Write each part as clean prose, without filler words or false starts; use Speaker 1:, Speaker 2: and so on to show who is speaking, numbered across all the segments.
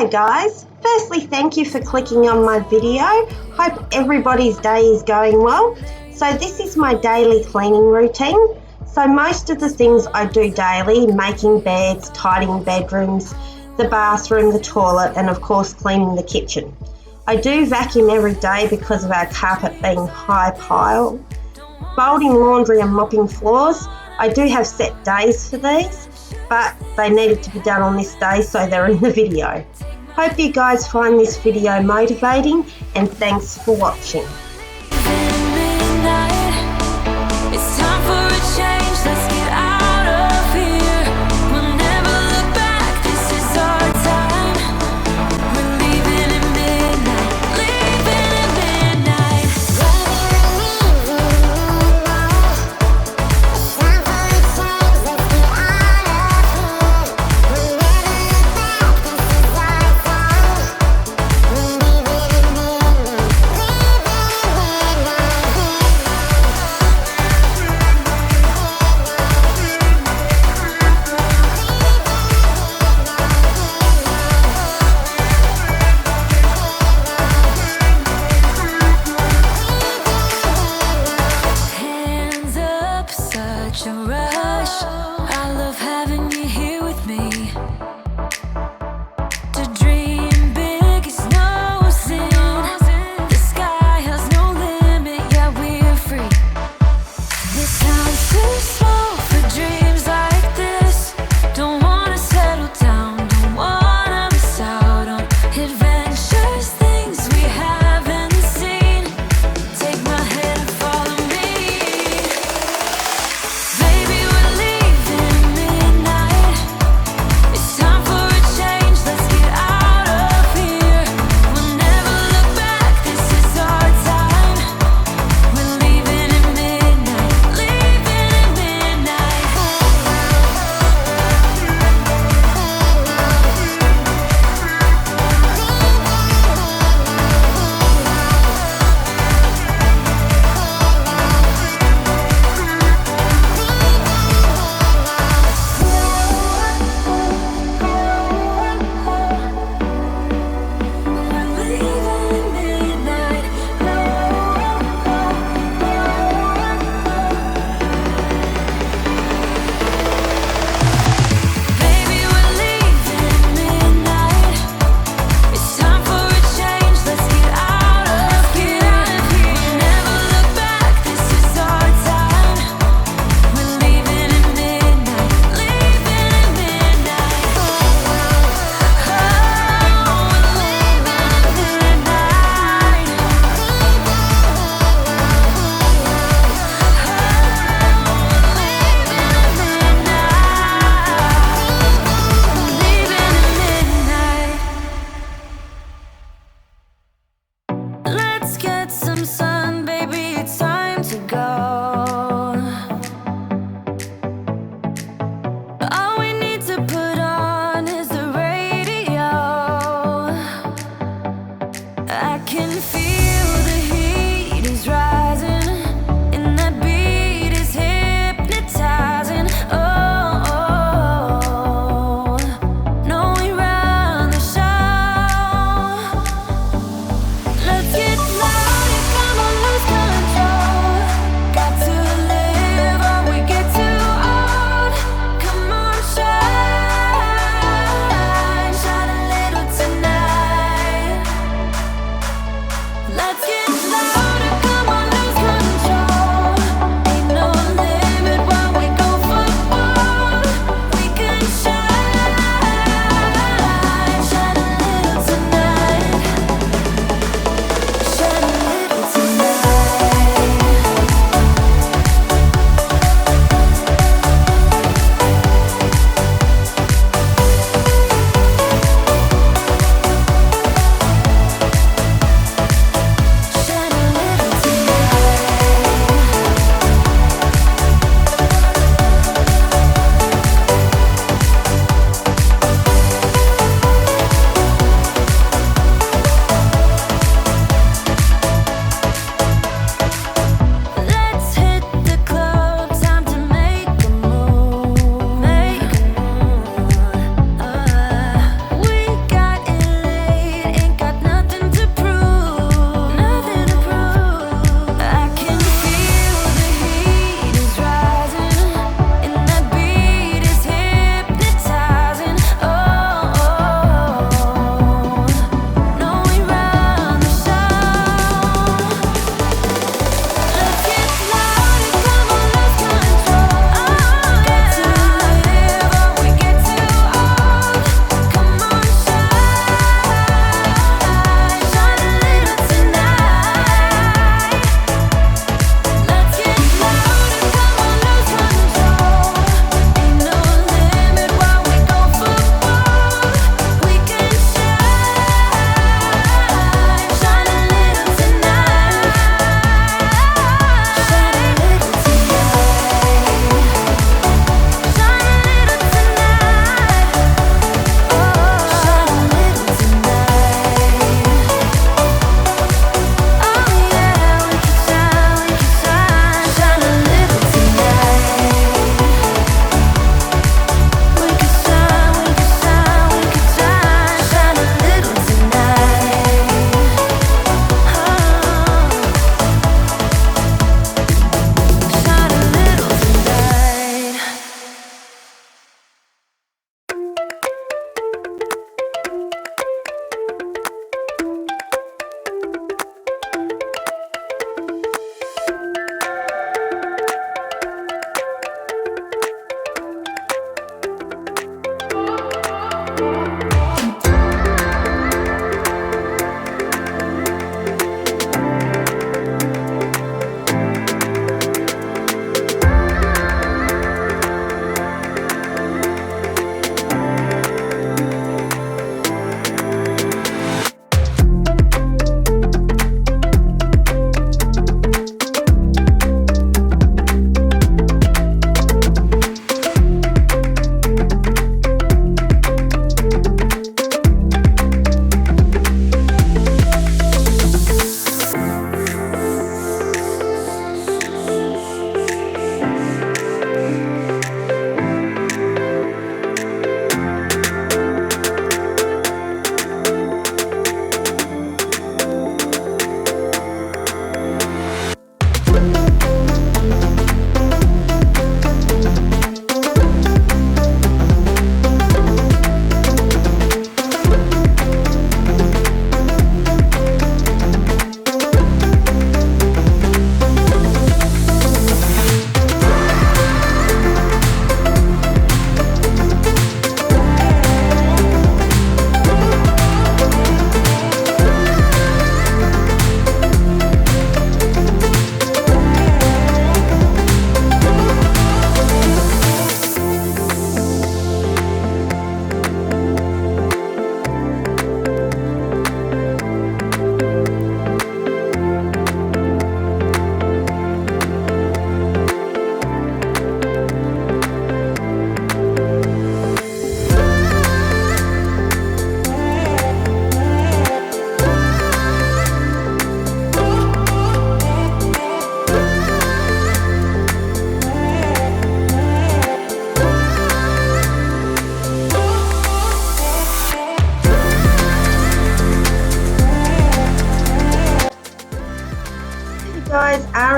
Speaker 1: guys, firstly thank you for clicking on my video. Hope everybody's day is going well. So this is my daily cleaning routine. So most of the things I do daily, making beds, tidying bedrooms, the bathroom, the toilet, and of course cleaning the kitchen. I do vacuum every day because of our carpet being high pile. Folding laundry and mopping floors, I do have set days for these, but they needed to be done on this day, so they're in the video. Hope you guys find this video motivating, and thanks for watching.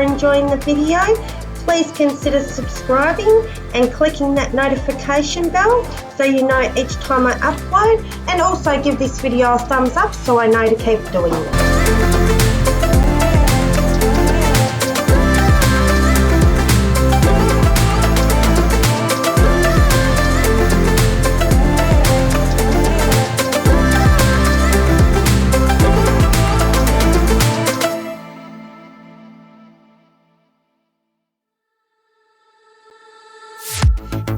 Speaker 1: are enjoying the video, please consider subscribing and clicking that notification bell so you know each time I upload, and also give this video a thumbs up so I know to keep doing it.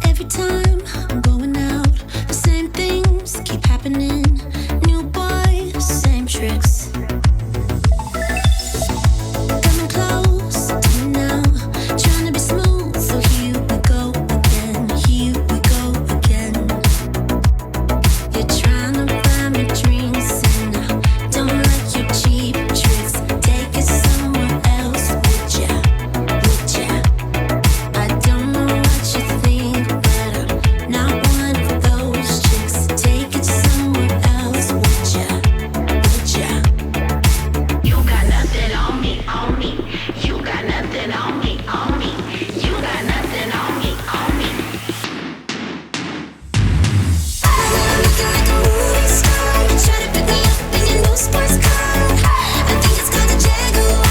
Speaker 2: Every time I'm going out, the same things keep happening. New boy, same tricks. Coming close to me now, trying to be smooth. So here we go again, here we go again. You're trying to buy me drinks, and I don't like your cheap tricks. Take it somewhere else, would ya? Would ya? I don't know what you think, but I'm not one of those chicks. Take it somewhere else, would ya? Would ya?
Speaker 3: You got nothing on me, on me. You got nothing on me, on me. You got nothing on me, on me.
Speaker 2: Looking like a movie star, you try to pick me up in your new sports car. I think it's called a Jaguar.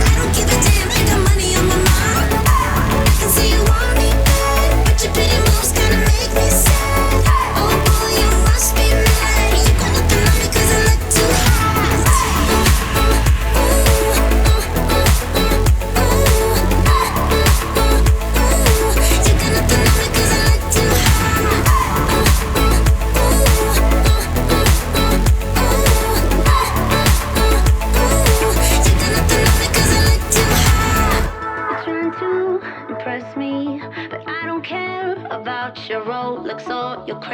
Speaker 2: I don't give a damn, I got money on my mind. I can see you want me bad, but your pretty moves kinda make me sad. Oh boy, you must be mad. You got nothing on me 'cause I look too hot. You got nothing on me 'cause I look too hot. You're trying to impress me, but I don't care about your Rolex or your credit.